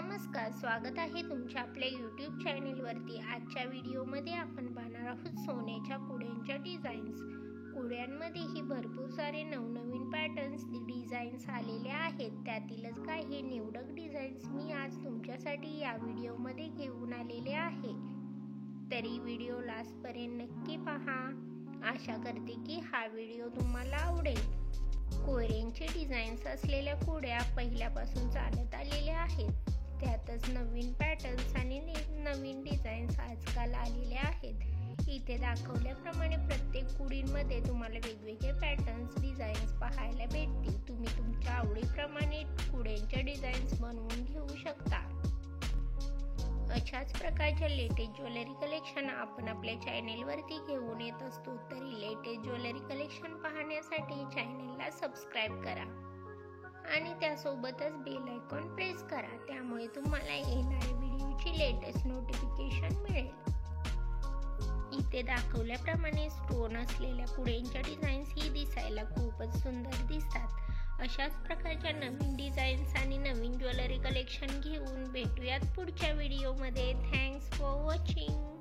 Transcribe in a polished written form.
नमस्कार, स्वागत आहे तुमच्या आपल्या यूट्यूब चॅनेलवरती। आजच्या व्हिडिओमध्ये आपण पाहणार आहोत सोन्याच्या कुड्यांच्या डिझाईन्स। कुड्यांमध्येही भरपूर सारे नवनवीन पॅटर्न्स डिझाईन्स आलेले आहेत। त्यातीलच काही निवडक डिझाईन्स मी आज तुमच्यासाठी या व्हिडिओमध्ये घेऊन आलेले आहे। तरी व्हिडिओ लास्टपर्यंत नक्की पहा। आशा करते की हा व्हिडिओ तुम्हाला आवडेल। कोयऱ्यांचे डिझाईन्स असलेल्या कुड्या पहिल्यापासून चालत आलेल्या आहेत। त्यातच नवीन पॅटर्न्स आणि नवीन डिझाईन्स आजकाल आलेले आहेत। इथे दाखवल्याप्रमाणे प्रत्येक कुडींमध्ये तुम्हाला वेगवेगळे पॅटर्न्स डिझाईन्स पाहायला भेटतील। तुम्ही तुमच्या आवडीप्रमाणे कुड्यांच्या डिझाईन्स बनवून घेऊ शकता। अशाच प्रकारच्या लेटेस्ट ज्वेलरी कलेक्शन आपण आपल्या चॅनेलवरती घेऊन येत असतो। तरी लेटेस्ट ज्वेलरी कलेक्शन पाहण्यासाठी चॅनेलला सबस्क्राईब करा आणि त्यासोबतच बेल आयकॉन प्रेस करा। त्यामुळे तुम्हाला येणाऱ्या व्हिडिओची लेटेस्ट नोटिफिकेशन मिळेल। इथे दाखवल्याप्रमाणे स्टोन असलेल्या कुड्यांच्या डिझाईन्स ही दिसायला खूपच सुंदर दिसतात। अशाच प्रकारच्या नवीन डिझाईन्स आणि नवीन ज्वेलरी कलेक्शन घेऊन भेटूयात पुढच्या व्हिडिओमध्ये। Thanks for watching.